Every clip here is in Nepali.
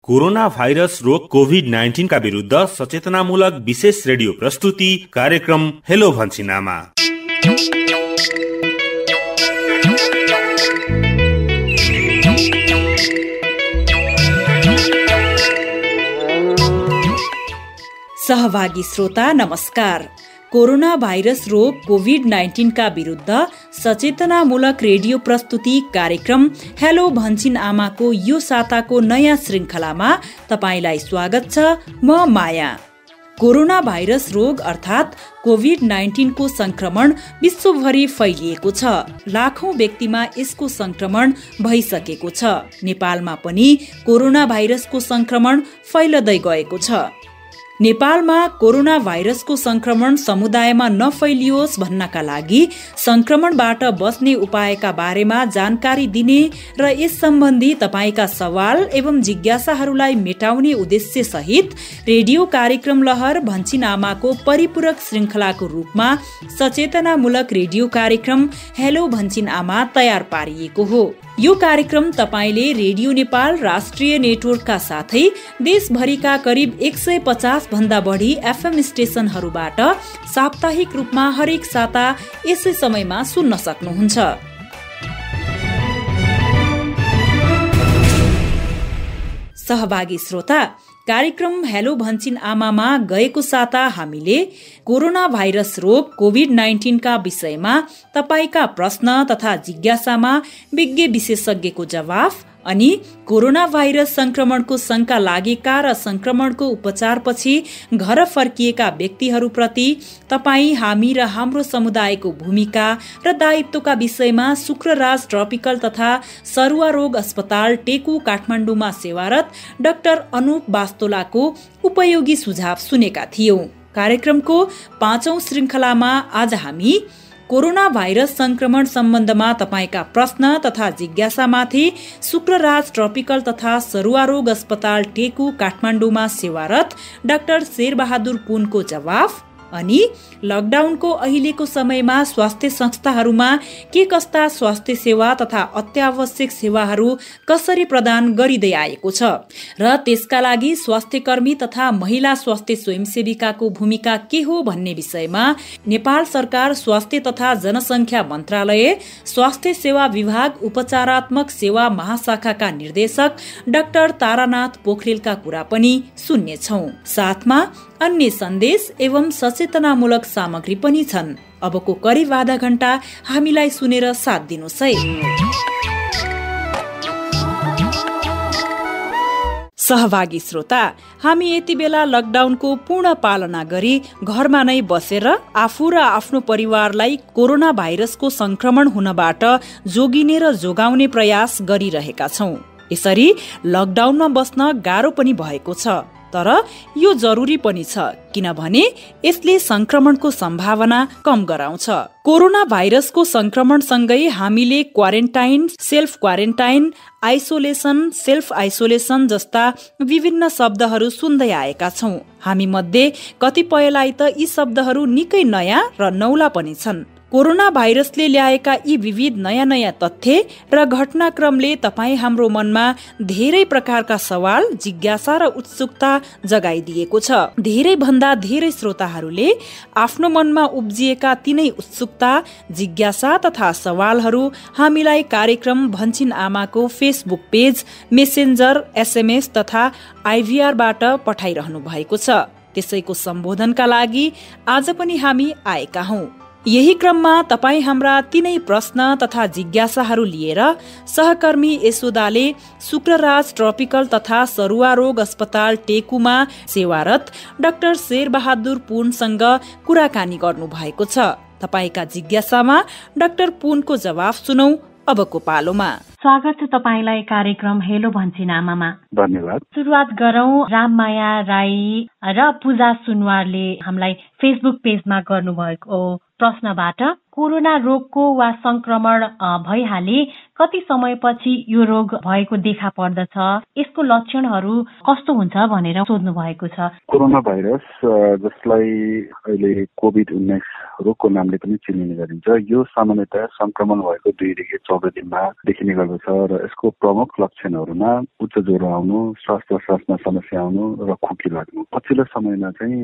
कोरोना भाइरस रोग कोभिड-19 का विरुद्ध सचेतनामूलक विशेष रेडियो प्रस्तुति कार्यक्रम हेलो भन्छिनामा। सहभागी श्रोता नमस्कार। कोरोना भाइरस रोग कोभिड-19 का विरुद्ध सचेतनामूलक रेडियो प्रस्तुति कार्यक्रम हेलो भन्छिन आमाको यो साताको नयाँ श्रृङ्खलामा तपाईलाई स्वागत छ। म माया। कोरोना भाइरस रोग अर्थात् कोभिड-19 को संक्रमण विश्वभरि फैलिएको छ। लाखौं व्यक्तिमा यसको संक्रमण भइसकेको छ। नेपालमा पनि कोरोना भाइरसको संक्रमण फैलदै गएको छ। नेपालमा कोरोना भाइरसको संक्रमण समुदायमा नफैलियोस् भन्नका लागि संक्रमणबाट बच्ने उपायका बारेमा जानकारी दिने र यस सम्बन्धी तपाईका सवाल एवं जिज्ञासाहरूलाई मेटाउने उद्देश्य सहित रेडियो कार्यक्रम लहर भन्छिन आमाको परिपूरक श्रृङ्खलाको रूपमा सचेतनामूलक रेडियो कार्यक्रम हेलो भन्छिन आमा तयार पारिएको हो। यो कार्यक्रम तपाईले रेडियो नेपाल राष्ट्रिय नेटवर्कका साथै देशभरिका करिब 150 भन्दा बढी एफएम स्टेशनहरूबाट साप्ताहिक रूपमा हरेक साता यसै समयमा सुन्न सक्नुहुन्छ। सहभागी श्रोता, कार्यक्रम हेलो भन्छिन आमामा गएको साता हामीले कोरोना भाइरस रोग कोभिड-19 का विषयमा तपाईका प्रश्न तथा जिज्ञासामा विज्ञ विशेषज्ञको जवाफ अनि कोरोना भाइरस संक्रमणको शंका लागेका र संक्रमणको उपचारपछि घर फर्किएका व्यक्तिहरूप्रति तपाई, हामी र हाम्रो समुदायको भूमिका र दायित्वका विषयमा शुक्रराज ट्रपिकल तथा सरुवा रोग अस्पताल टेकु काठमाडौँमा सेवारत डाक्टर अनुप बास्तोलाको उपयोगी सुझाव सुनेका थियौं। कार्यक्रमको 5औं श्रृङ्खलामा आज हामी कोरोना भाइरस संक्रमण सम्बन्धमा तपाईका प्रश्न तथा जिज्ञासामाथि शुक्रराज ट्रपिकल तथा सरुवा रोग अस्पताल टेकु काठमाडौँमा सेवारत डाक्टर शेरबहादुर पुनको जवाफ अनि लकडाउनको अहिलेको समयमा स्वास्थ्य संस्थाहरूमा के कस्ता स्वास्थ्य सेवा तथा अत्यावश्यक सेवाहरू कसरी प्रदान गरिँदै आएको छ र त्यसका लागि स्वास्थ्य कर्मी तथा महिला स्वास्थ्य स्वयंसेविकाको भूमिका के हो भन्ने विषयमा नेपाल सरकार स्वास्थ्य तथा जनसंख्या मन्त्रालय स्वास्थ्य सेवा विभाग उपचारात्मक सेवा महाशाखाका निर्देशक डाक्टर तारानाथ पोखरेलका कुरा पनि सुन्नेछौं। साथमा अन्य सन्देश एवं सचेतनामूलक सामग्री पनि छन्। अबको करिब आधा घण्टा हामीलाई सुनेर साथ दिनुस् है। सहभागी श्रोता, हामी यति बेला लकडाउनको पूर्ण पालना गरी घरमा नै बसेर आफू र आफ्नो परिवारलाई कोरोना भाइरसको संक्रमण हुनबाट जोगिने र जोगाउने प्रयास गरिरहेका छौं। यसरी लकडाउनमा बस्न गाह्रो पनि भएको छ, तर यो जरुरी पनि छ किनभने यसले संक्रमणको सम्भावना कम गराउँछ। कोरोना भाइरसको संक्रमणसँगै हामीले quarantine, self quarantine, isolation, self isolation जस्ता विभिन्न शब्दहरू सुन्दै आएका छौं। हामी मध्ये कतिपयलाई त यी शब्दहरू निकै नयाँ र नौला पनि छन्। कोरोना भाइरसले ल्याएका यी विविध नयाँ नयाँ तथ्य र घटनाक्रमले तपाई हाम्रो मनमा धेरै प्रकारका सवाल, जिज्ञासा र उत्सुकता जगाइदिएको छ। धेरै भन्दा धेरै श्रोताहरूले आफ्नो मनमा उब्जिएका तीनै उत्सुकता, जिज्ञासा तथा सवालहरू हामीलाई कार्यक्रम भन्छिन आमाको फेसबुक पेज, मेसेन्जर, एसएमएस तथा आइभीआरबाट पठाइरहनु भएको छ। त्यसैको सम्बोधनका लागि आज पनि हामी आएका हौं। यही क्रममा तपाई हाम्रा तीनै प्रश्न तथा जिज्ञासाहरू लिएर सहकर्मी यशोदाले शुक्रराज ट्रपिकल तथा सरुवा रोग अस्पताल टेकुमा सेवारत डाक्टर शेरबहादुर पुनसँग कुराकानी गर्नु भएको छ। तपाईका जिज्ञासामा डाक्टर पुनको जवाफ सुनौ अबको पालोमा। स्वागत छ तपाईलाई कार्यक्रम हेलो भन्छिन आमामा। धन्यवाद। सुरुवात गरौं राममाया राई र पूजा सुनवारले हामीलाई फेसबुक पेजमा गर्नुभएको प्रश्नबाट कोरोना रोगको वा संक्रमण भइहाले कति समयपछि यो रोग भएको देखा पर्दछ, यसको लक्षणहरू कस्तो हुन्छ भनेर सोध्नु भएको छ। कोरोना भाइरस जसलाई अहिले कोभिड-19 रोगको नामले पनि चिनिने गरिन्छ, यो सामान्यतया संक्रमण भएको 2 देखि 14 दिनमा देखिने गर्दछ र यसको प्रमुख लक्षणहरूमा उच्च ज्वरो आउनु, श्वास-प्रश्वासमा समस्या आउनु र खोकी लाग्नु। पछिल्लो समयमा चाहिँ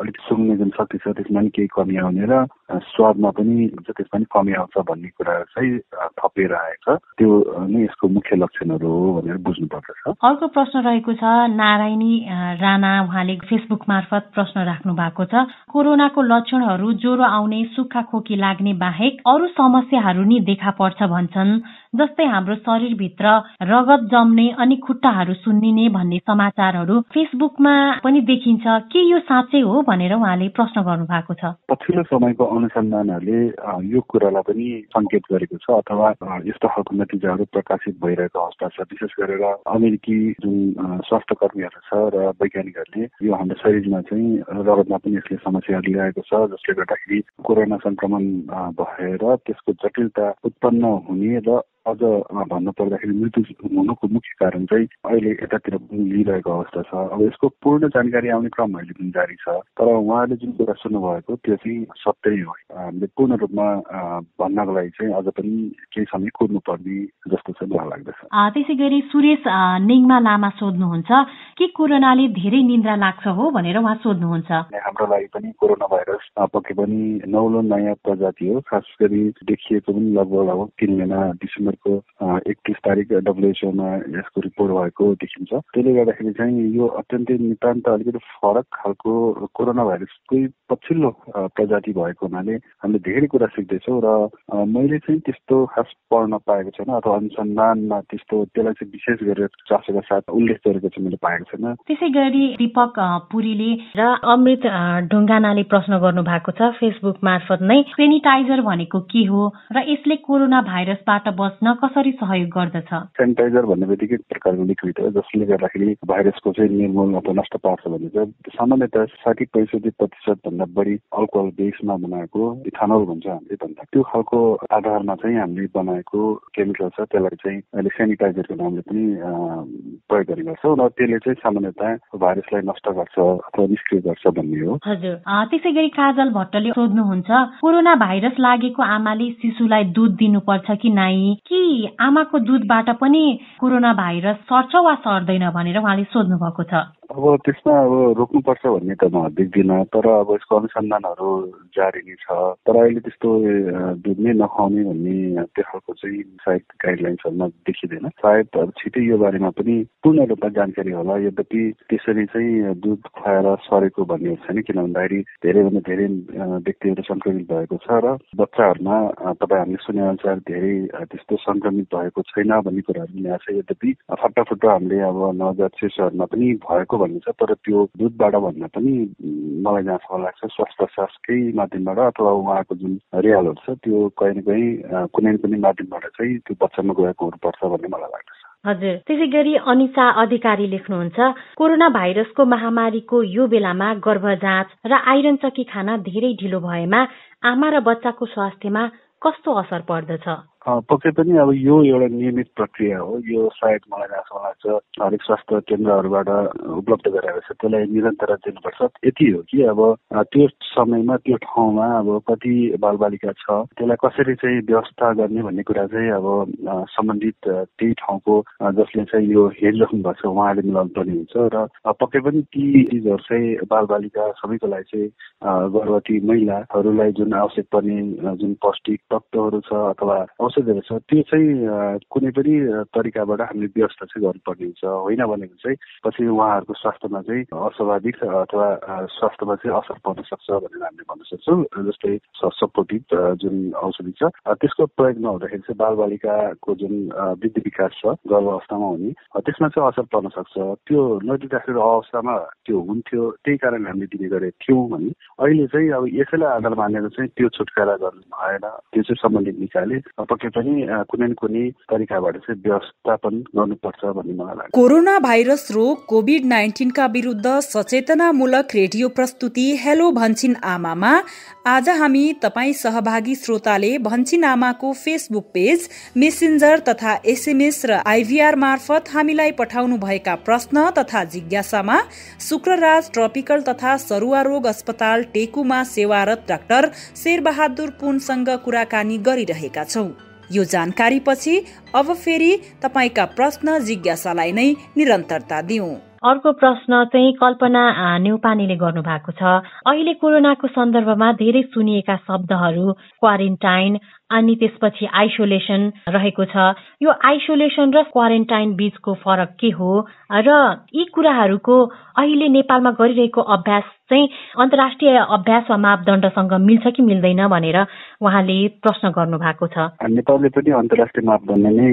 अलिक सुँग्ने जुन शक्ति छ त्यसमा पनि केही कमी आउने र स्वादमा पनि त्यसमा पनि कमी आउँछ भन्ने कुरा चाहिँ थपेर आएको छ। त्यो नै यसको मुख्य लक्षणहरू हो भनेर बुझ्नु पर्दछ। अर्को प्रश्न रहेको छ, नारायणी राणा, उहाँले फेसबुक मार्फत प्रश्न राख्नु भएको छ। कोरोनाको लक्षणहरू ज्वरो आउने, सुक्खा खोकी लाग्ने बाहेक अरू समस्याहरू नि देखा पर्छ भन्छन्, जस्तै हाम्रो शरीरभित्र रगत जम्ने अनि खुट्टाहरू सुन्निने भन्ने समाचारहरू फेसबुकमा पनि देखिन्छ। के यो साँच्चै हो भनेर उहाँले प्रश्न गर्नु भएको छ। पछिल्लो समयको अनुसन्धानहरूले यो कुरालाई पनि संकेत गरेको छ अथवा यस्तो खालको नतिजाहरू प्रकाशित भइरहेको अवस्था छ। विशेष गरेर अमेरिकी जुन स्वास्थ्य कर्मीहरू छ र वैज्ञानिकहरूले यो हाम्रो शरीरमा चाहिँ रगतमा पनि यसले समस्याहरू ल्याएको छ, जसले गर्दाखेरि कोरोना संक्रमण भएर त्यसको जटिलता उत्पन्न हुने र अझ भन्नु पर्दाखेरि मृत्यु हुनुको मुख्य कारण चाहिँ अहिले यतातिर पनि लिइरहेको अवस्था छ। अब यसको पूर्ण जानकारी आउने क्रम अहिले पनि जारी छ, तर उहाँले जुन कुरा सुन्नुभएको त्यो चाहिँ सत्य हो। हामीले पूर्ण रूपमा भन्नको लागि चाहिँ अझ पनि केही समय कुर्नुपर्ने जस्तो चाहिँ मलाई लाग्दछ। त्यसै गरी सुरेश नेङमा लामा सोध्नुहुन्छ कि कोरोनाले धेरै निन्द्रा लाग्छ हो भनेर उहाँ सोध्नुहुन्छ। हाम्रो लागि पनि कोरोना भाइरस पक्कै पनि नौलो नयाँ प्रजाति हो। खास गरी देखिएको पनि लगभग 3 महिना डिसेम्बरको 31 तारिक WHO मा यसको रिपोर्ट भएको देखिन्छ। त्यसले गर्दाखेरि चाहिँ यो अत्यन्तै नितान्त अलिकति फरक खालको कोरोना भाइरसकै पछिल्लो प्रजाति भएको हुनाले हामीले धेरै कुरा सिक्दैछौँ र मैले चाहिँ त्यस्तो खास पढ्न पाएको छैन अथवा अनुसन्धानमा त्यस्तो त्यसलाई चाहिँ विशेष गरेर चासोका साथ उल्लेख गरेको चाहिँ मैले पाएको छैन। त्यसै गरी दीपक पुरीले र अमृत ढुङ्गानाले प्रश्न गर्नु भएको छ फेसबुक मार्फत नै, सेनिटाइजर भनेको के हो र यसले कोरोना भाइरसबाट बच्न कसरी सहयोग गर्दछ? सेनिटाइजर भन्ने बित्तिकै एक प्रकारको लिक्विड हो जसले गर्दाखेरि भाइरसको चाहिँ निर्मूल अथवा नष्ट पार्छ भनिन्छ। सामान्यतः 60-65% भन्दा बढी अल्कोहल बेसमा बनाएको इथानोल भन्छ हामीले भन्दा त्यो खालको आधारमा चाहिँ हामीले बनाएको केमिकल छ, त्यसलाई चाहिँ अहिले सेनिटाइजरको नामले पनि प्रयोग गर्ने गर्छौँ र त्यसले चाहिँ सामान्यतः भाइरसलाई नष्ट गर्छ अथवा निष्क्रिय गर्छ भन्ने हो। हजुर। त्यसै गरी काजल भट्टले सोध्नुहुन्छ, कोरोना भाइरस लागेको आमाले शिशुलाई दुध दिनुपर्छ कि नाइ, कि आमाको दुधबाट पनि कोरोना भाइरस सर्छ वा सर्दैन भनेर उहाँले सोध्नु भएको छ। अब त्यसमा रोक्नुपर्छ भन्ने त म देख्दिनँ, तर अब यसको अनुसन्धानहरू जारी नै छ। तर अहिले त्यस्तो दुध नै नखुवाउने भन्ने त्यो खालको चाहिँ सायद गाइडलाइन्सहरूमा देखिँदैन। सायद अब छिटै यो बारेमा पनि पूर्ण रूपमा जानकारी होला। यद्यपि त्यसरी चाहिँ दुध खुवाएर सरेको भन्ने छैन, किन भन्दाखेरि धेरैभन्दा धेरै व्यक्तिहरू सङ्क्रमित भएको छ र बच्चाहरूमा तपाईँ हामीले सुनेअनुसार धेरै त्यस्तो सङ्क्रमित भएको छैन भन्ने कुराहरू पनि आएको छ। यद्यपि फटाफट हामीले अब नवजात शिशुहरूमा पनि भएको भन्ने छ, तर त्यो दुधबाट भन्दा पनि मलाई जहाँसम्म लाग्छ श्वास प्रश्वासकै माध्यमबाट अथवा उहाँको जुन रियालहरू छ त्यो कहीँ न कहीँ कुनै न कुनै माध्यमबाट चाहिँ त्यो बच्चामा गएको हुनुपर्छ भन्ने मलाई लाग्दछ। हजुर। त्यसै गरी अनिसा अधिकारी लेख्नुहुन्छ, कोरोना भाइरसको महामारीको यो बेलामा गर्भ जाँच र आइरन चकी खाना धेरै ढिलो भएमा आमा र बच्चाको स्वास्थ्यमा कस्तो असर पर्दछ? पक्कै पनि अब यो एउटा नियमित प्रक्रिया हो। यो सायद मलाई जहाँसम्म लाग्छ हरेक स्वास्थ्य केन्द्रहरूबाट उपलब्ध गराएको छ, त्यसलाई निरन्तर दिनुपर्छ। यति हो कि अब त्यो समयमा त्यो ठाउँमा अब कति बालबालिका छ त्यसलाई कसरी चाहिँ व्यवस्था गर्ने भन्ने कुरा चाहिँ अब सम्बन्धित त्यही ठाउँको जसले चाहिँ यो हेरिराख्नु भएको छ उहाँले मिलाउनु पर्ने हुन्छ र पक्कै पनि ती चिजहरू चाहिँ बालबालिका सबैको लागि चाहिँ गर्भवती महिलाहरूलाई जुन आवश्यक पर्ने जुन पौष्टिक तत्त्वहरू छ अथवा औषधहरू छ त्यो चाहिँ कुनै पनि तरिकाबाट हामीले व्यवस्था चाहिँ गर्नुपर्ने हुन्छ। होइन भनेको चाहिँ पछि उहाँहरूको स्वास्थ्यमा चाहिँ अस्वाभाविक अथवा स्वास्थ्यमा चाहिँ असर पर्न सक्छ भनेर हामीले भन्न सक्छौँ। जस्तै सपोर्टिभ जुन औषधि छ त्यसको प्रयोग नहुँदाखेरि चाहिँ बालबालिकाको जुन वृद्धि विकास छ गर्भ अवस्थामा हुने त्यसमा चाहिँ असर पर्न सक्छ। त्यो नदिँदाखेरि अवस्थामा त्यो हुन्थ्यो, त्यही कारण हामीले दिने गरेका थियौँ भने अहिले चाहिँ अब यसैलाई आधार मानेर चाहिँ त्यो छुटकारा गर्नु भएन। त्यो चाहिँ सम्बन्धित निकायले पक्कै पक्कै पनि कुनै न कुनै तरिकाबाट चाहिँ व्यवस्थापन गर्नुपर्छ भन्ने मलाई लाग्छ। कोरोना भाइरस रोग कोभिड-19 का विरुद्ध सचेतनामूलक रेडियो प्रस्तुति हेलो भन्छिन आमामा आज हामी तपाई सहभागी श्रोताले भन्छिन आमाको फेसबुक पेज, मेसेन्जर तथा एसएमएस र आइभीआर मार्फत हामीलाई पठाउनु भएका प्रश्न तथा जिज्ञासामा शुक्रराज ट्रपिकल तथा सरुवा रोग अस्पताल टेकुमा सेवारत डाक्टर शेरबहादुर पुनसँग कुराकानी गरिरहेका छौं। यो जानकारी पछि अब फेरि तपाईका प्रश्न जिज्ञासालाई नै निरन्तरता दिउँ। अर्को प्रश्न चाहिँ कल्पना न्यौपानेले गर्नु भएको छ। अहिले कोरोनाको सन्दर्भमा धेरै सुनिएका शब्दहरू क्वारेन्टाइन अनि त्यसपछि आइसोलेसन रहेको छ। यो आइसोलेसन र क्वारेन्टाइन बीचको फरक के हो र यी कुराहरूको अहिले नेपालमा गरिरहेको अभ्यास चाहिँ अन्तर्राष्ट्रिय अभ्यास वा मापदण्डसँग मिल्छ कि मिल्दैन भनेर उहाँले प्रश्न गर्नु भएको छ। नेपालले पनि अन्तर्राष्ट्रिय मापदण्ड नै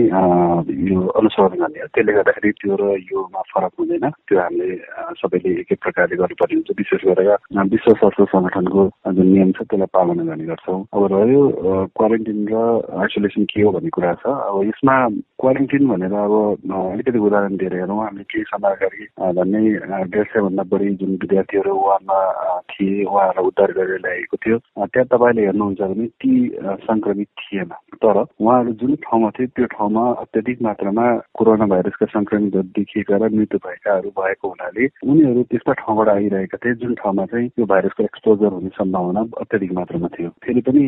यो अनुसरण गर्ने हो। त्यसले गर्दाखेरि त्यो र योमा फरक हुँदैन। त्यो हामीले सबैले एकै प्रकारले गर्नुपर्ने हुन्छ। विशेष गरेर विश्व स्वास्थ्य संगठनको जुन नियम छ त्यसलाई पालना गर्ने गर्छौँ। अब रह्यो क्वारेन्टाइन र आइसोलेसन के हो भन्ने कुरा छ। अब यसमा क्वारेन्टाइन भनेर अब अलिकति उदाहरण दिएर हेरौँ। हामीले केही समय अगाडि भन्ने 150 भन्दा बढी जुन विद्यार्थीहरू वहाँमा थिए उहाँहरूलाई उद्धार गरेर ल्याएको थियो। त्यहाँ तपाईँले हेर्नुहुन्छ भने ती संक्रमित थिएन, तर उहाँहरू जुन ठाउँमा थिए त्यो ठाउँमा अत्यधिक मात्रामा कोरोना भाइरसका संक्रमितहरू देखिएका र मृत्यु भएकाहरू भएको हुनाले उनीहरू त्यस्ता ठाउँबाट आइरहेका थिए जुन ठाउँमा चाहिँ यो भाइरसको एक्सपोजर हुने सम्भावना अत्यधिक मात्रामा थियो। फेरि पनि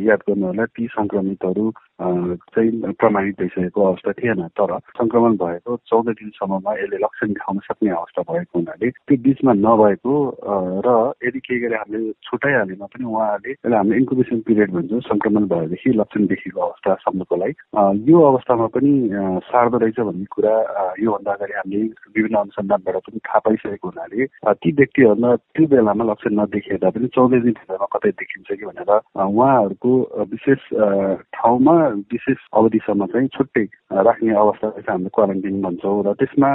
याद गर्नु होला ती संक्रमितहरू चाहिँ प्रमाणित भइसकेको अवस्था थिएन, तर संक्रमण भएको 14 दिनसम्ममा यसले लक्षण देखाउन सक्ने अवस्था भएको हुनाले त्यो बिचमा नभएको र यदि केही गरी हामीले छुटाइहालेमा पनि उहाँहरूले यसलाई हामीले इन्क्युबेसन पिरियड भन्छौँ। संक्रमण भएदेखि लक्षण देखिएको अवस्थासम्मको लागि यो अवस्थामा पनि सार्दो रहेछ भन्ने कुरा योभन्दा अगाडि हामीले विभिन्न अनुसन्धानबाट पनि थाहा पाइसकेको हुनाले ती व्यक्तिहरूमा त्यो बेलामा लक्षण नदेखिँदा पनि 14 दिनभित्रमा कतै देखिन्छ कि भनेर उहाँहरूको विशेष ठाउँमा विशेष अवधिसम्म चाहिँ छुट्टै राख्ने अवस्था चाहिँ हामीले क्वारेन्टाइन भन्छौँ र त्यसमा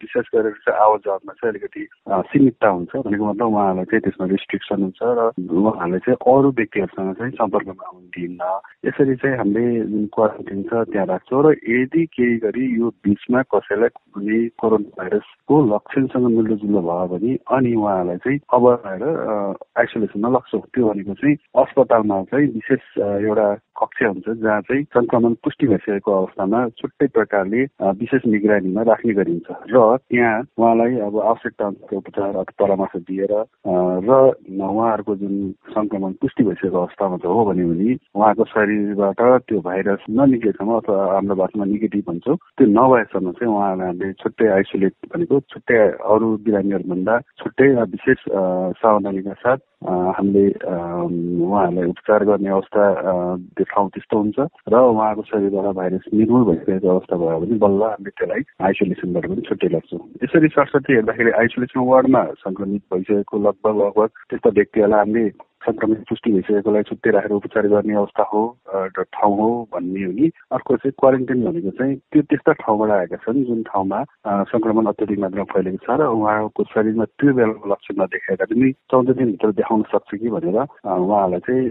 विशेष गरेर चाहिँ आवाज जावरमा चाहिँ अलिकति सीमितता हुन्छ। भनेको मतलब उहाँहरूलाई चाहिँ त्यसमा रिस्ट्रिक्सन हुन्छ र उहाँहरूले चाहिँ अरू व्यक्तिहरूसँग चाहिँ सम्पर्कमा आउनु दिन्न। यसरी चाहिँ हामीले जुन क्वारेन्टाइन छ त्यहाँ राख्छौँ र यदि केही गरी यो बिचमा कसैलाई कुनै कोरोना भाइरसको लक्षणसँग मिल्दोजुल्दो भयो भने अनि उहाँहरूलाई चाहिँ अब आएर आइसोलेसनमा लग्छौँ। त्यो भनेको चाहिँ अस्पतालमा चाहिँ विशेष एउटा कक्ष हुन्छ जहाँ चाहिँ संक्रमण पुष्टि भइसकेको अवस्थामा छुट्टै प्रकारले विशेष निगरानीमा राख्ने गरिन्छ र त्यहाँ उहाँलाई अब आवश्यकता अनुसार उपचार अथवा परामर्श दिएर र उहाँहरूको जुन संक्रमण पुष्टि भइसकेको अवस्थामा हो भने उहाँको शरीरबाट त्यो भाइरस ननिक्लेसम्म अथवा हाम्रो भाषामा नेगेटिभ भन्छौँ त्यो नभएसम्म चाहिँ उहाँलाई हामीले छुट्टै आइसोलेट भनेको छुट्टै अरू बिरामीहरूभन्दा छुट्टै विशेष सावधानीका साथ हामीले उहाँहरूलाई उपचार गर्ने अवस्था ठाउँ त्यस्तो हुन्छ र उहाँको शरीरबाट भाइरस निर्मूल भइसकेको अवस्था भयो भने बल्ल हामीले त्यसलाई आइसोलेसनबाट पनि छुट्टै लाग्छौँ। यसरी सरस्वती हेर्दाखेरि आइसोलेसन वार्डमा संक्रमित भइसकेको लगभग त्यस्ता व्यक्तिहरूलाई हामीले संक्रमित पुष्टि भइसकेकोलाई छुट्टै राखेर उपचार गर्ने अवस्था हो ठाउँ हो भन्ने हो नि। अर्को चाहिँ क्वारेन्टाइन भनेको चाहिँ त्यो त्यस्ता ठाउँबाट आएका छन् जुन ठाउँमा संक्रमण अत्यधिक मात्रामा फैलेको छ र उहाँको शरीरमा त्यो बेलाको लक्षण नदेखाएका पनि 14 दिनभित्र देखाउन सक्छ कि भनेर उहाँहरूलाई चाहिँ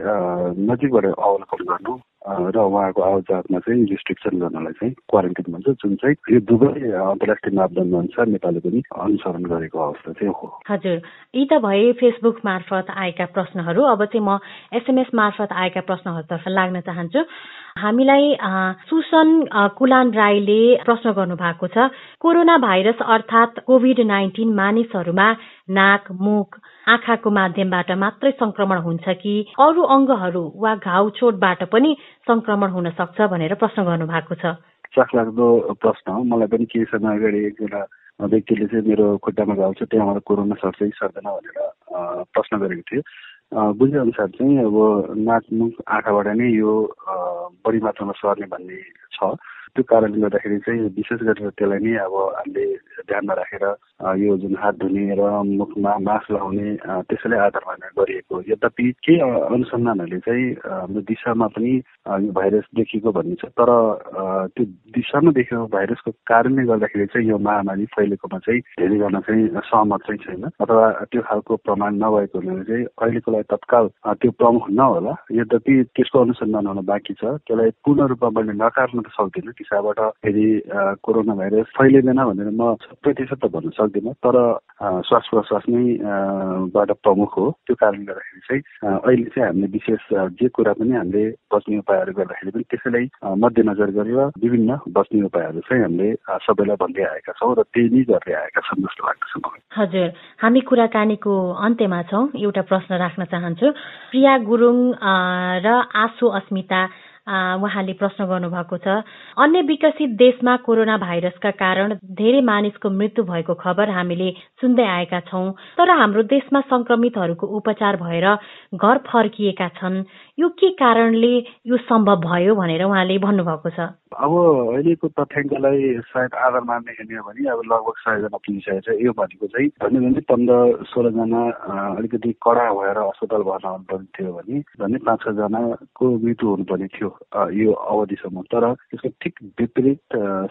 नजिकबाट अवलोकन गर्नु र उहाँको आवाजातमा चाहिँ रिस्ट्रिक्सन गर्नलाई चाहिँ क्वारेन्टाइन भन्छ, जुन चाहिँ यो दुवै अन्तर्राष्ट्रिय मापदण्ड अनुसार नेपालले पनि अनुसरण गरेको अवस्था चाहिँ हो। हजुर, यी त भए फेसबुक मार्फत आएका प्रश्नहरू। अब चाहिँ म एसएमएस मार्फत आएका प्रश्नहरूतर्फ लाग्न चाहन्छु। हामीलाई सुसन कुलान राईले प्रश्न गर्नु भएको छ, कोरोना भाइरस अर्थात् कोभिड-19 मानिसहरूमा नाक, मुख, आँखाको माध्यमबाट मात्रै संक्रमण हुन्छ कि अरू अङ्गहरू वा घाउ चोटबाट पनि संक्रमण हुन सक्छ भनेर प्रश्न गर्नु भएको छ। चाखलाग्दो प्रश्न हो। मलाई पनि केही समय अगाडि एकजना व्यक्तिले चाहिँ मेरो खुट्टामा घाउ छ त्यहाँबाट कोरोना सर्छ कि सर्दैन भनेर प्रश्न गरेको थियो। बुझे अनुसार चाहिँ अब नाक, मुख, आँखाबाट नै यो बढी मात्रामा सर्ने भन्ने छ त्यो कारणले गर्दाखेरि चाहिँ विशेष गरेर त्यसलाई नै अब हामीले ध्यानमा राखेर यो जुन हात धुने र मुखमा मास्क लगाउने त्यसैलाई आधार मानेर गरिएको। यद्यपि केही अनुसन्धानहरूले चाहिँ हाम्रो दिशामा पनि यो भाइरस देखिएको भन्ने छ, तर त्यो दिशामा देखेको भाइरसको कारणले गर्दाखेरि चाहिँ यो महामारी फैलेकोमा चाहिँ धेरैजना चाहिँ सहमत चाहिँ छैन, अथवा त्यो खालको प्रमाण नभएको हुनाले चाहिँ अहिलेको लागि तत्काल त्यो प्रमुख नहोला। यद्यपि त्यसको अनुसन्धान हुन बाँकी छ। त्यसलाई पूर्ण रूपमा मैले नकार्न त सक्दिनँ, दिशाबाट फेरि कोरोना भाइरस फैलिँदैन भनेर म 100% त भन्न सक्दिनँ, तर श्वास प्रश्वास नै बाट प्रमुख हो। त्यो कारणले गर्दाखेरि चाहिँ अहिले चाहिँ हामीले विशेष जे कुरा पनि हामीले बच्ने उपायहरू गर्दाखेरि पनि त्यसैलाई मध्यनजर गरेर विभिन्न बच्ने उपायहरू चाहिँ हामीले सबैलाई भन्दै आएका छौँ र त्यही नै गर्दै आएका छन् जस्तो लाग्दछ मलाई। हजुर, हामी कुराकानीको अन्त्यमा छौँ। एउटा प्रश्न राख्न चाहन्छु। प्रिया गुरुङ र आशु अस्मिता उहाँले प्रश्न गर्नुभएको छ, अन्य विकसित देशमा कोरोना भाइरसका कारण धेरै मानिसको मृत्यु भएको खबर हामीले सुन्दै आएका छौं, तर हाम्रो देशमा संक्रमितहरूको उपचार भएर घर फर्किएका छन्। यो के कारणले यो सम्भव भयो भनेर उहाँले भन्नुभएको छ। अब अहिलेको तथ्याङ्कलाई सायद आधार मान्ने हेर्ने हो भने अब लगभग 100 जना पुगिसकेको छ। यो भनेको चाहिँ झन्डै 15-16 जना अलिकति कडा भएर अस्पताल भर्ना हुनुपर्ने थियो भने झन्डै 5-6 जनाको मृत्यु हुनुपर्ने थियो यो अवधिसम्म। तर यसको ठिक विपरीत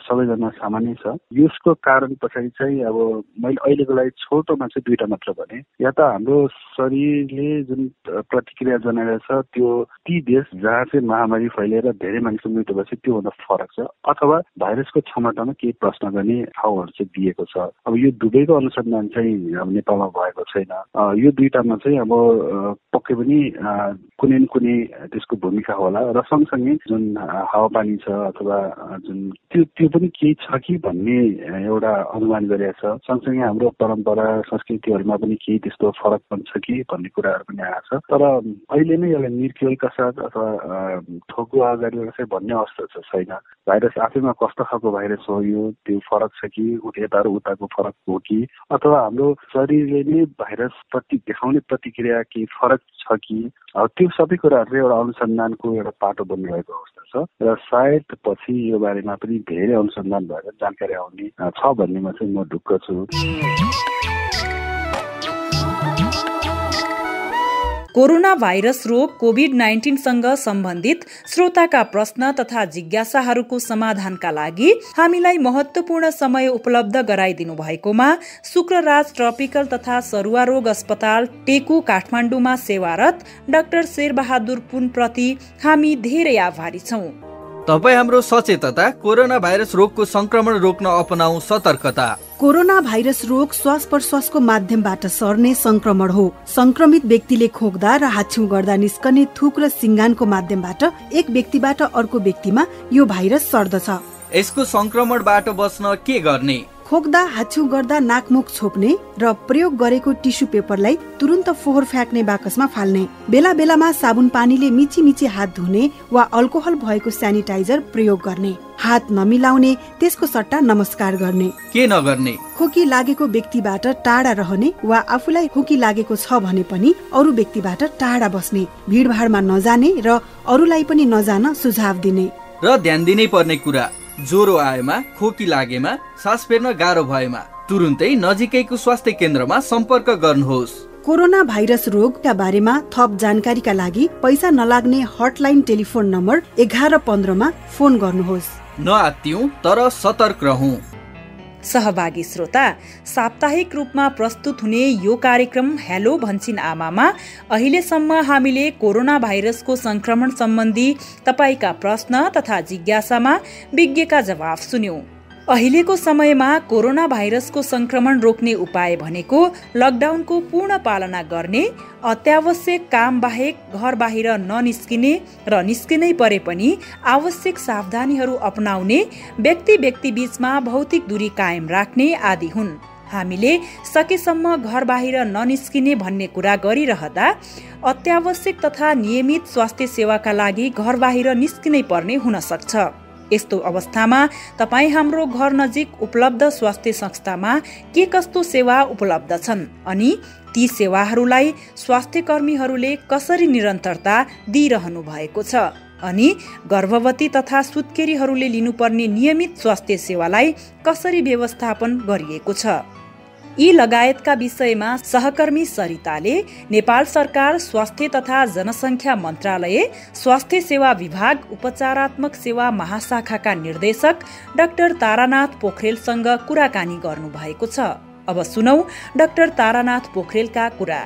सबैजना सामान्य छ। यसको कारण पछाडि चाहिँ अब मैले अहिलेको लागि छोटोमा चाहिँ दुईटा मात्र भने, या त हाम्रो शरीरले जुन प्रतिक्रिया जनाएको छ त्यो ती देश जहाँ चाहिँ महामारी फैलिएर धेरै मानिसको मृत्यु भएपछि त्योभन्दा फरक छ, अथवा भाइरसको क्षमतामा केही प्रश्न गर्ने ठाउँहरू चाहिँ दिएको छ। अब यो दुवैको अनुसन्धान चाहिँ नेपालमा भएको छैन। यो दुईटामा चाहिँ अब पक्कै पनि कुनै न कुनै त्यसको भूमिका होला र सँगसँगै जुन हावापानी छ अथवा जुन त्यो पनि केही छ कि भन्ने एउटा अनुमान गरिएको छ। सँगसँगै हाम्रो परम्परा संस्कृतिहरूमा पनि केही त्यस्तो फरक पनि छ कि भन्ने कुराहरू पनि आएको छ। तर अहिले नै यसलाई निर्केलका साथ अथवा ठोकुवा गरेर चाहिँ भन्ने अवस्था चाहिँ छैन। भाइरस आफैमा कस्तो खालको भाइरस हो यो, त्यो फरक छ कि यता र उताको फरक हो कि, अथवा हाम्रो शरीरले नै भाइरस प्रति देखाउने प्रतिक्रिया केही फरक छ कि, त्यो सबै कुराहरू एउटा अनुसन्धानको एउटा पाटो बन्ने भएको अवस्था छ र सायद पछि यो बारेमा पनि धेरै अनुसन्धान भएर जानकारी आउने छ भन्नेमा चाहिँ म ढुक्क छु। कोरोना भाइरस रोग कोभिड-19 सँग सम्बन्धित श्रोताका प्रश्न तथा जिज्ञासाहरूको समाधानका लागि हामीलाई महत्वपूर्ण समय उपलब्ध गराइदिनु भएकोमा शुक्रराज ट्रपिकल तथा सरुवा रोग अस्पताल टेकु काठमाडौँमा सेवारत डाक्टर शेरबहादुर पुन प्रति हामी धेरै आभारी छौं। तपाई हाम्रो सचेतता, कोरोना भाइरस रोगको संक्रमण रोक्न अपनाऊ सतर्कता। कोरोना भाइरस रोग श्वास प्रश्वासको माध्यमबाट सर्ने संक्रमण हो। संक्रमित व्यक्तिले खोक्दा र हाच्छिउँ गर्दा निस्कने थुक र सिङ्गानको माध्यमबाट एक व्यक्तिबाट अर्को व्यक्तिमा यो भाइरस सर्दछ। यसको संक्रमणबाट बच्न के गर्ने? खोक्दा हाच्छिउँ गर्दा नाकमुख छोप्ने र प्रयोग गरेको टिस्यु पेपरलाई तुरुन्त फोहोर फ्याँक्ने बाकसमा फाल्ने। बेला बेलामा साबुन पानीले मिची मिची हात धुने वा अल्कोहल भएको सेनिटाइजर प्रयोग गर्ने। हात नमिलाउने, त्यसको सट्टा नमस्कार गर्ने। के नगर्ने? खोकी लागेको व्यक्तिबाट टाढा रहने वा आफूलाई खोकी लागेको छ भने पनि अरू व्यक्तिबाट टाढा बस्ने। भिडभाडमा नजाने र अरूलाई पनि नजान सुझाव दिने। र ध्यान दिनै पर्ने कुरा, ज्वरो आएमा, खोकी लागेमा, सास फेर्न गाह्रो भएमा तुरुन्तै नजिकैको स्वास्थ्य केन्द्रमा सम्पर्क गर्नुहोस्। कोरोना भाइरस रोगका बारेमा थप जानकारीका लागि पैसा नलाग्ने हटलाइन टेलिफोन नम्बर 1115 फोन गर्नुहोस्। नआत्तियौं तर सतर्क रहौं। सहभागी श्रोता, साप्ताहिक रूपमा प्रस्तुत हुने यो कार्यक्रम हेलो भन्छिन आमामा अहिलेसम्म हामीले कोरोना भाइरसको संक्रमण सम्बन्धी तपाईका प्रश्न तथा जिज्ञासामा विज्ञका जवाफ सुन्यौं। अहिलेको समयमा कोरोना भाइरसको संक्रमण रोक्ने उपाय भनेको लकडाउनको पूर्ण पालना गर्ने, अत्यावश्यक काम बाहेक घर बाहिर ननिस्किने र निस्किनै परे पनि आवश्यक सावधानीहरू अपनाउने, व्यक्ति बीचमा भौतिक दूरी कायम राख्ने आदि हुन्। हामीले सकेसम्म घर बाहिर ननिस्किने भन्ने कुरा गरिरहँदा अत्यावश्यक तथा नियमित स्वास्थ्य सेवाका लागि घर बाहिर निस्किनै पर्ने हुन सक्छ। यस्तो अवस्थामा तपाई हाम्रो घर नजिक उपलब्ध स्वास्थ्य संस्थामा के कस्तो सेवा उपलब्ध छन् अनि ती सेवाहरूलाई स्वास्थ्य कर्मीहरूले कसरी निरन्तरता दिइरहनु भएको छ, अनि गर्भवती तथा सुत्केरीहरूले लिनुपर्ने नियमित स्वास्थ्य सेवालाई कसरी व्यवस्थापन गरिएको छ। यी लगायतका विषयमा सहकर्मी सरिताले नेपाल सरकार स्वास्थ्य तथा जनसङ्ख्या मन्त्रालय स्वास्थ्य सेवा विभाग उपचारात्मक सेवा महाशाखाका निर्देशक डाक्टर तारानाथ पोखरेलसँग कुराकानी गर्नुभएको छ। अब सुनौ डाक्टर तारानाथ पोखरेलका कुरा।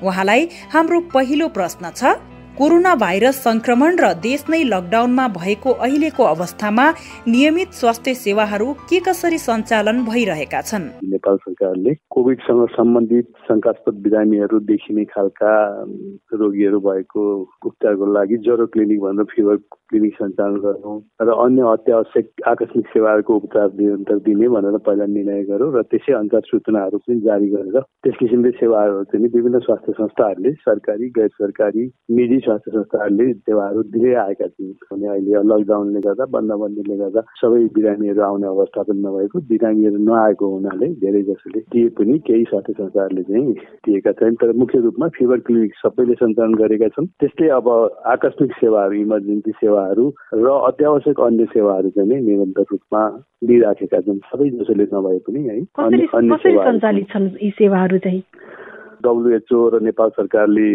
उहाँलाई हाम्रो पहिलो प्रश्न छ, कोरोना भाइरस संक्रमण र देश नै लकडाउनमा भएको अहिलेको अवस्थामा नियमित स्वास्थ्य सेवाहरू के कसरी सञ्चालन भइरहेका छन्? नेपाल सरकारले कोभिडसँग सम्बन्धित शंकास्पद बिरामीहरू देखिने खालका रोगीहरू भएको उपचारको लागि ज्वरो क्लिनिक भनेर फिभर क्लिनिक सञ्चालन गर्नु र अन्य अत्यावश्यक आकस्मिक सेवाहरूको उपचार निरन्तर दिने भनेर पहिला निर्णय गर्यो र त्यसै अनुसार सूचनाहरू पनि जारी गरेर त्यस किसिमले सेवाहरू चाहिँ विभिन्न स्वास्थ्य संस्थाहरूले सरकारी गैर सरकारी निजी स्वास्थ्य संस्थाहरूले सेवाहरू दिँदै आएका छन्। भने अहिले लकडाउनले गर्दा बन्दबन्दीले गर्दा सबै बिरामीहरू आउने अवस्था पनि नभएको, बिरामीहरू नआएको हुनाले धेरै जसोले दिए पनि केही स्वास्थ्य संस्थाहरूले चाहिँ दिएका छन्। तर मुख्य रूपमा फिभर क्लिनिक सबैले सञ्चालन गरेका छन्। त्यस्तै अब आकस्मिक सेवाहरू, इमर्जेन्सी सेवाहरू र अत्यावश्यक अन्य सेवाहरू चाहिँ निरन्तर रूपमा दिइराखेका छन्, सबै जसोले नभए पनि है। कसरी सञ्चालित छन् यी सेवाहरू चाहिँ? WHO र नेपाल सरकारले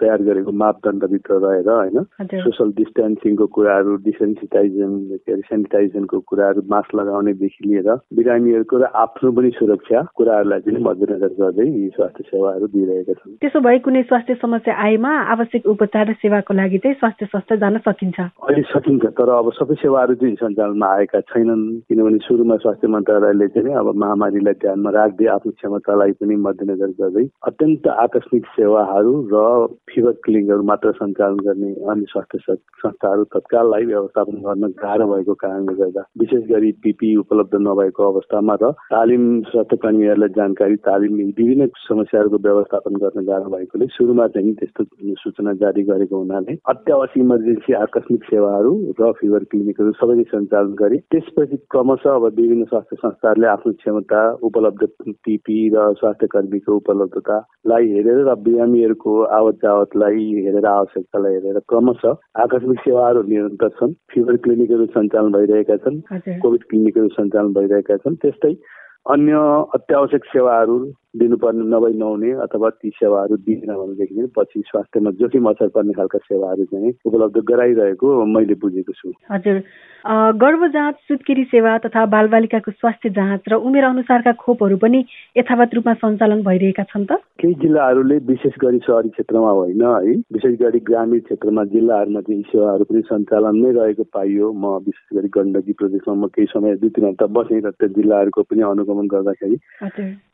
तयार गरेको मापदण्डभित्र रहेर होइन, सोशल डिस्टेन्सिङको कुराहरू, सेनिटाइजेसनको कुराहरू, मास्क लगाउनेदेखि लिएर बिरामीहरूको र आफ्नो पनि सुरक्षा कुराहरूलाई पनि मध्यनजर गर्दै यी स्वास्थ्य सेवाहरू दिइरहेका छन्। त्यसो भए कुनै स्वास्थ्य समस्या आएमा आवश्यक उपचार र सेवाको लागि चाहिँ स्वास्थ्य संस्था जान सकिन्छ? अहिले सकिन्छ, तर अब सबै सेवाहरू चाहिँ सञ्चालनमा आएका छैनन्। किनभने सुरुमा स्वास्थ्य मन्त्रालयले चाहिँ अब महामारीलाई ध्यानमा राख्दै आफ्नो क्षमतालाई पनि मध्यनजर गर्दै अत्यन्त आकस्मिक सेवाहरू र फिभर क्लिनिकहरू मात्र सञ्चालन गर्ने अन्य स्वास्थ्य संस्थाहरू तत्काललाई व्यवस्थापन गर्न गाह्रो भएको कारणले गर्दा, विशेष गरी पिपी उपलब्ध नभएको अवस्थामा र तालिम स्वास्थ्य कर्मीहरूलाई जानकारी तालिम विभिन्न समस्याहरूको व्यवस्थापन गर्न गाह्रो भएकोले सुरुमा चाहिँ त्यस्तो सूचना जारी गरेको हुनाले अत्यावश्यक इमर्जेन्सी आकस्मिक सेवाहरू र फिभर क्लिनिकहरू सबैले सञ्चालन गरे। त्यसपछि क्रमशः अब विभिन्न स्वास्थ्य संस्थाहरूले आफ्नो क्षमता, उपलब्ध पिपी र स्वास्थ्य कर्मीको उपलब्धतालाई हेरेर र बिरामीहरूको आवत जावतलाई हेरेर, आवश्यकतालाई हेरेर क्रमशः आकस्मिक सेवाहरू निरन्तर छन्। फिभर क्लिनिकहरू सञ्चालन भइरहेका छन्, कोभिड क्लिनिकहरू सञ्चालन भइरहेका छन्। त्यस्तै अन्य अत्यावश्यक सेवाहरू दिनुपर्ने नभई नहुने अथवा ती सेवाहरू दिएन भनेदेखि पछि स्वास्थ्यमा जोखिम असर पर्ने खालका सेवाहरू चाहिँ उपलब्ध गराइरहेको मैले बुझेको छु। हजुर, गर्भ जाँच, सुत्केरी सेवा तथा बालबालिकाको स्वास्थ्य जाँच र उमेर अनुसारका खोपहरू पनि यथावत रूपमा सञ्चालन भइरहेका छन् त? केही जिल्लाहरूले विशेष गरी सहरी क्षेत्रमा होइन है, विशेष गरी ग्रामीण क्षेत्रमा जिल्लाहरूमा चाहिँ सेवाहरू पनि सञ्चालन नै रहेको पाइयो। म विशेष गरी गण्डकी प्रदेशमा म केही समय 2-3 हप्ता बसेँ र त्यो जिल्लाहरूको पनि अनुगमन गर्दाखेरि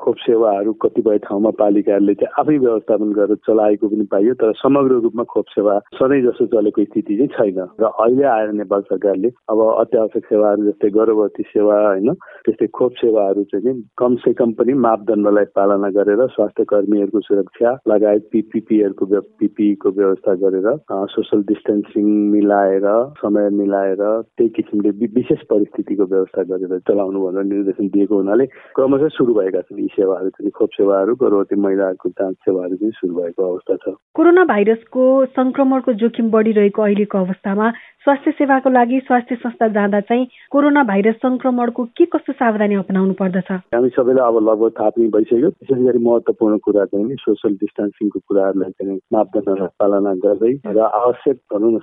खोप सेवाहरू कतिपय ठाउँमा पालिकाहरूले चाहिँ आफै व्यवस्थापन गरेर चलाएको पनि पाइयो, तर समग्र रूपमा खोप सेवा सधैँ जसो चलेको स्थिति चाहिँ छैन। र अहिले आएर नेपाल सरकारले अब अत्यावश्यक सेवाहरू जस्तै गर्भवती सेवा होइन, त्यस्तै खोप सेवाहरू चाहिँ कमसे कम पनि मापदण्डलाई पालना गरेर स्वास्थ्य कर्मीहरूको सुरक्षा लगायत पिपीईको व्यवस्था गरेर सोशल डिस्टेन्सिङ मिलाएर, समय मिलाएर त्यही किसिमले विशेष परिस्थितिको व्यवस्था गरेर चलाउनु भनेर निर्देशन दिएको हुनाले क्रमशः सुरु भएका छन् यी सेवाहरू चाहिँ। खोप सेवाहरू, गर्भवती महिलाहरूको जाँच सेवाहरू चाहिँ सुरु भएको अवस्था छ। कोरोना भाइरसको संक्रमणको जोखिम बढिरहेको अहिलेको अवस्थामा स्वास्थ्य सेवाको लागि स्वास्थ्य संस्था जाँदा चाहिँ कोरोना भाइरस संक्रमणको के कस्तो सावधानी अपनाउनु पर्दछ? हामी सबैलाई अब लगभग थाहा पनि भइसक्यो। विशेष गरी महत्त्वपूर्ण कुरा चाहिँ सोशल डिस्टेन्सिङको कुराहरूलाई चाहिँ मापदण्डलाई पालना गर्दै र आवश्यक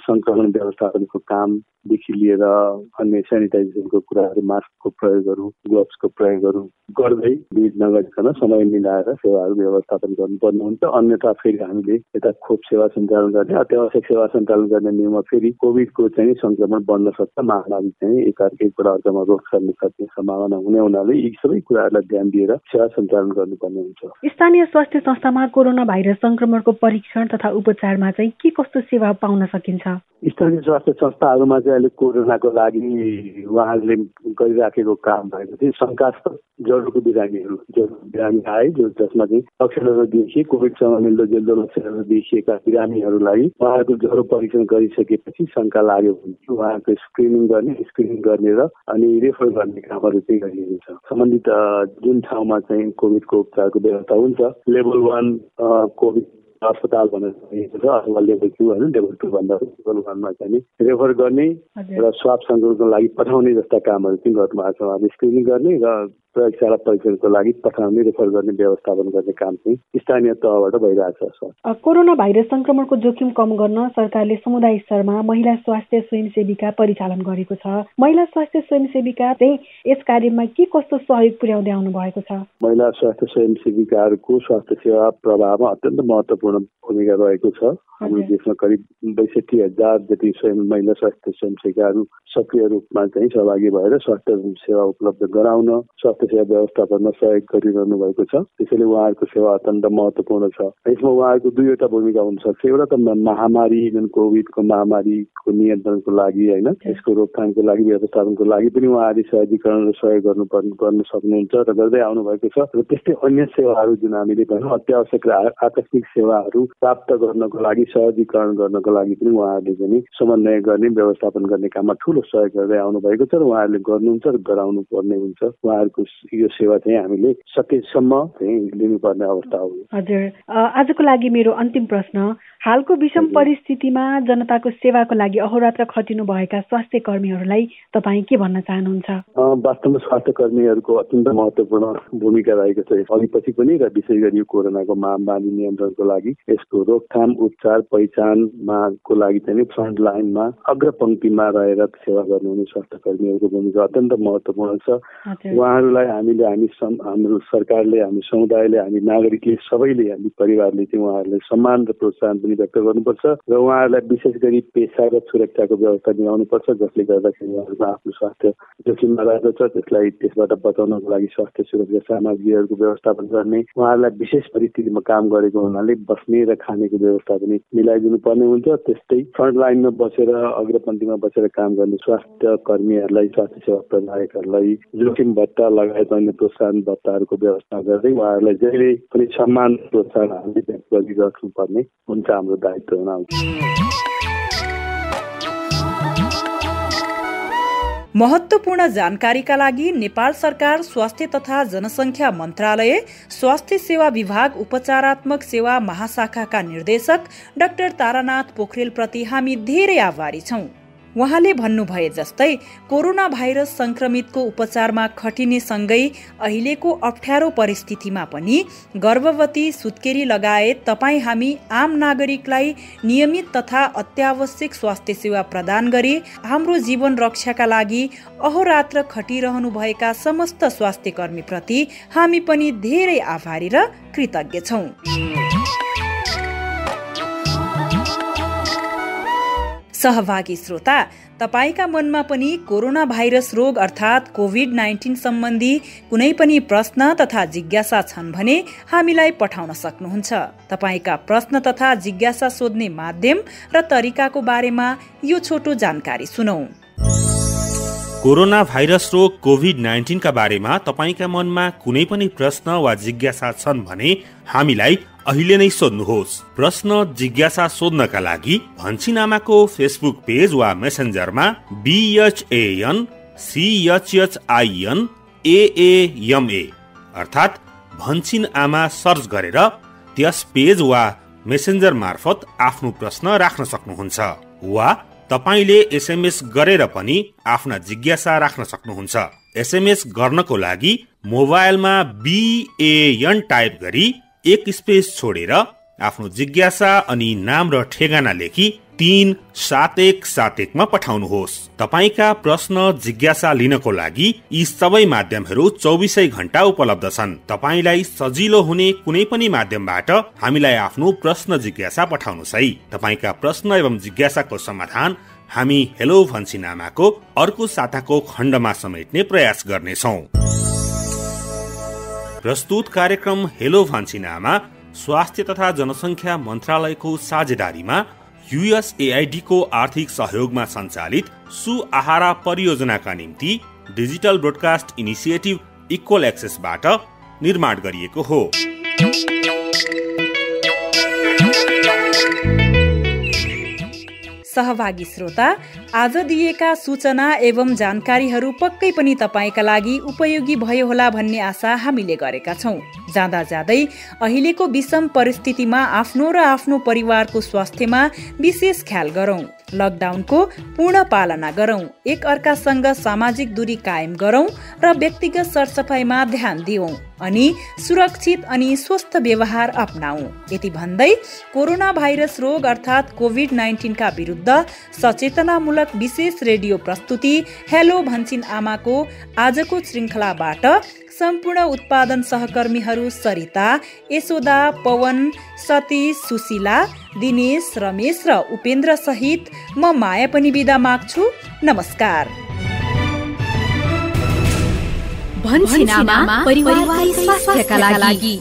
संक्रमण व्यवस्थापनको कामदेखि लिएर अन्य सेनिटाइजेसनको कुराहरू, मास्कको प्रयोगहरू, ग्लोभ्सको प्रयोगहरू गर्दै भिड नगरिकन समय मिलाएर सेवाहरू व्यवस्थापन गर्नुपर्ने हुन्छ। अन्यथा फेरि हामीले यता खोप सेवा सञ्चालन गर्ने, अत्यावश्यक सेवा सञ्चालन गर्ने नियममा फेरि कोभिडको चाहिँ संक्रमण बढ्न सक्छ, महामारी चाहिँ एकबाट अर्कामा रोक सर्न सक्ने सम्भावना हुने हुनाले यी सबै कुराहरूलाई ध्यान दिएर सेवा सञ्चालन गर्नुपर्ने हुन्छ। स्थानीय स्वास्थ्य संस्थामा कोरोना भाइरस संक्रमणको परीक्षण तथा उपचारमा चाहिँ के कस्तो सेवा पाउन सकिन्छ? स्थानीय स्वास्थ्य संस्थाहरूमा चाहिँ अहिले कोरोनाको लागि उहाँहरूले गरिराखेको काम भएको चाहिँ शङ्कास्पद ज्वरोको बिरामी आए जसमा चाहिँ लक्षणहरू देखिए, कोभिडसँग मिल्दोजुल्दो लक्षणहरू देखिएका बिरामीहरूलाई उहाँहरूको ज्वरो परीक्षण गरिसकेपछि शङ्का लाग्यो भने उहाँहरूको स्क्रिनिङ गर्ने र अनि रेफर गर्ने कामहरू चाहिँ गरिएको छ। सम्बन्धित जुन ठाउँमा चाहिँ कोभिडको उपचारको व्यवस्था हुन्छ, लेभल 1 कोभिड अस्पताल भनेर भनिएको छ अथवा लेभल 2 होइन लेभल 2 भन्दा लेभल 1 मा चाहिँ रेफर गर्ने र स्वाब सङ्कलनको लागि पठाउने जस्ता कामहरू चाहिँ गर्नुभएको छ। अब स्क्रिनिङ गर्ने र प्रयोगशाला परीक्षणको लागि पठाउने रेफर गर्ने व्यवस्थापन गर्ने काम चाहिँ स्थानीय तहबाट भइरहेको छ। कोरोना भाइरस संक्रमणको जोखिम कम गर्न सरकारले समुदाय स्तरमा महिला स्वास्थ्य स्वयंसेविका परिचालन गरेको छ। महिला स्वास्थ्य स्वयंसेविका चाहिँ यस कार्यमा के कस्तो सहयोग पुर्याउँदै आउनु भएको छ? महिला स्वास्थ्य स्वयंसेविकाहरूको स्वास्थ्य सेवा प्रवाहमा अत्यन्त महत्त्वपूर्ण भूमिका रहेको छ। हाम्रो देशमा करिब 62,000 जति महिला स्वास्थ्य स्वयंसेविकाहरू सक्रिय रूपमा चाहिँ सहभागी भएर स्वास्थ्य सेवा उपलब्ध गराउन स्वास्थ्य सेवा व्यवस्थापनमा सहयोग गरिरहनु भएको छ। त्यसैले उहाँहरूको सेवा अत्यन्त महत्त्वपूर्ण छ। यसमा उहाँहरूको दुईवटा भूमिका हुन सक्छ। एउटा त महामारी जुन कोभिडको महामारीको नियन्त्रणको लागि होइन यसको रोकथामको लागि व्यवस्थापनको लागि पनि उहाँहरूले सहजीकरण र सहयोग गर्न सक्नुहुन्छ र गर्दै आउनु भएको छ। र त्यस्तै अन्य सेवाहरू जुन हामीले भनौँ अत्यावश्यक र आकस्मिक सेवाहरू प्राप्त गर्नको लागि सहजीकरण गर्नको लागि पनि उहाँहरूले चाहिँ समन्वय गर्ने व्यवस्थापन गर्ने काममा ठुलो सहयोग गर्दै आउनु भएको छ र उहाँहरूले गर्नुहुन्छ र गराउनु पर्ने हुन्छ। उहाँहरूको यो सेवा चाहिँ हामीले सकेसम्म चाहिँ लिनुपर्ने अवस्था हो। हजुर, आजको लागि मेरो अन्तिम प्रश्न, हालको विषम परिस्थितिमा जनताको सेवाको लागि अहोरात्र खटिनु भएका स्वास्थ्य कर्मीहरूलाई तपाईँ के भन्न चाहनुहुन्छ? वास्तवमा स्वास्थ्य कर्मीहरूको अत्यन्त महत्त्वपूर्ण भूमिका रहेको छ अघिपछि पनि र विशेष गरी यो कोरोनाको महामारी नियन्त्रणको लागि यसको रोकथाम उपचार पहिचानमा को लागि चाहिँ फ्रन्ट लाइनमा अग्रपङ्क्तिमा रहेर सेवा गर्नुहुने स्वास्थ्य कर्मीहरूको भूमिका अत्यन्त महत्त्वपूर्ण छ। उहाँहरूलाई हाम्रो सरकारले हामी समुदायले हामी नागरिकले सबैले हामी परिवारले चाहिँ उहाँहरूलाई सम्मान र प्रोत्साहन पनि व्यक्त गर्नुपर्छ र उहाँहरूलाई विशेष गरी पेसागत सुरक्षाको व्यवस्था मिलाउनुपर्छ जसले गर्दाखेरि उहाँहरूको आफ्नो स्वास्थ्य जोखिममा रहेको छ त्यसलाई त्यसबाट बचाउनको लागि स्वास्थ्य सुरक्षा सामग्रीहरूको व्यवस्थापन गर्ने उहाँहरूलाई विशेष परिस्थितिमा काम गरेको हुनाले बस्ने र खानेको व्यवस्था पनि मिलाइदिनु पर्ने हुन्छ। त्यस्तै फ्रन्ट लाइनमा बसेर अग्रपन्थीमा बसेर काम गर्ने स्वास्थ्य कर्मीहरूलाई स्वास्थ्य सेवा प्रदायकहरूलाई जोखिम भत्ता लगायत अन्य प्रोत्साहन भत्ताहरूको व्यवस्था गर्दै उहाँहरूलाई जहिले पनि सम्मान प्रोत्साहन हामीले गरिराख्नुपर्ने हुन्छ हाम्रो दायित्व हुन आउँछ। महत्त्वपूर्ण जानकारीका लागि नेपाल सरकार स्वास्थ्य तथा जनसङ्ख्या मन्त्रालय स्वास्थ्य सेवा विभाग उपचारात्मक सेवा महाशाखाका निर्देशक डाक्टर तारानाथ पोखरेलप्रति हामी धेरै आभारी छौं। उहाँले भन्नुभए जस्तै कोरोना भाइरस संक्रमितको उपचारमा खटिने सँगै अहिलेको अप्ठ्यारो परिस्थितिमा पनि गर्भवती सुत्केरी लगायत तपाईँ हामी आम नागरिकलाई नियमित तथा अत्यावश्यक स्वास्थ्य सेवा प्रदान गरी हाम्रो जीवन रक्षाका लागि अहोरात्र खटिरहनु भएका समस्त स्वास्थ्य कर्मीप्रति हामी पनि धेरै आभारी र कृतज्ञ छौं। सहभागी श्रोता, तपाईका मनमा पनि कोरोना भाइरस रोग अर्थात् कोभिड-19 सम्बन्धी कुनै पनि प्रश्न तथा जिज्ञासा छन् भने हामीलाई पठाउन सक्नुहुन्छ। तपाईका प्रश्न तथा जिज्ञासा सोध्ने माध्यम र तरिकाको बारेमा यो छोटो जानकारी सुनौं। कोरोना भाइरस रोग कोभिड-19 का बारेमा तपाईका मनमा कुनै पनि प्रश्न वा जिज्ञासा छन् भने हामीलाई अहिले नै सोध्नुहोस्। प्रश्न जिज्ञासा सोध्नका लागि भन्छिनामाको फेसबुक पेज वा मेसेन्जरमा BHAN CHHIN AAMA अर्थात् भन्छिन आमा सर्च गरेर त्यस पेज वा मेसेन्जर मार्फत आफ्नो प्रश्न राख्न सक्नुहुन्छ वा तपाईले SMS गरेर पनि आफ्ना जिज्ञासा राख्न सक्नुहुन्छ। SMS गर्नको लागि मोबाइलमा BAN टाइप गरी एक स्पेस छोडेर आफ्नो जिज्ञासा अनि नाम र ठेगाना लेखी 37171 मा पठाउनुहोस्। तपाईका प्रश्न जिज्ञासा लिनको लागि यी सबै माध्यमहरू 24 घण्टा उपलब्ध छन्। तपाईलाई सजिलो हुने कुनै पनि माध्यमबाट हामीलाई आफ्नो प्रश्न जिज्ञासा पठाउनुहोस् है। तपाईका प्रश्न एवं जिज्ञासाको समाधान हामी हेलो भन्छिनामाको अर्को साताको खण्डमा समेट्ने प्रयास गर्नेछौं। प्रस्तुत कार्यक्रम हेलो भन्छिनामा स्वास्थ्य तथा जनसङ्ख्या मन्त्रालयको साझेदारीमा USAID को आर्थिक सहयोगमा सञ्चालित सुआहारा परियोजनाका निम्ति डिजिटल ब्रोडकास्ट इनिसिएटिभ इक्वल एक्सेसबाट निर्माण गरिएको हो। सहभागी श्रोता, आज दिएका सूचना एवं जानकारीहरू पक्कै पनि तपाईँका लागि उपयोगी भयो होला भन्ने आशा हामीले गरेका छौँ। जाँदा जाँदै अहिलेको विषम परिस्थितिमा आफ्नो र आफ्नो परिवारको स्वास्थ्यमा विशेष ख्याल गरौँ। लकडाउनको पूर्ण पालना गरौँ, एक अर्कासँग सामाजिक दूरी कायम गरौँ र व्यक्तिगत सरसफाइमा ध्यान दियौँ अनि सुरक्षित अनि स्वस्थ व्यवहार अपनाऊ। यति भन्दै कोरोना भाइरस रोग अर्थात् कोभिड-19 का विरुद्ध सचेतनामूलक विशेष रेडियो प्रस्तुति हेलो भन्छिन आमाको आजको श्रृङ्खलाबाट सम्पूर्ण उत्पादन सहकर्मीहरू सरिता, यशोदा, पवन, सतीश, सुशीला, दिनेश, रमेश र उपेन्द्र सहित म माया पनि बिदा माग्छु। नमस्कार। भन्छिन आमा, परिवारकै स्वास्थ्यका लागि।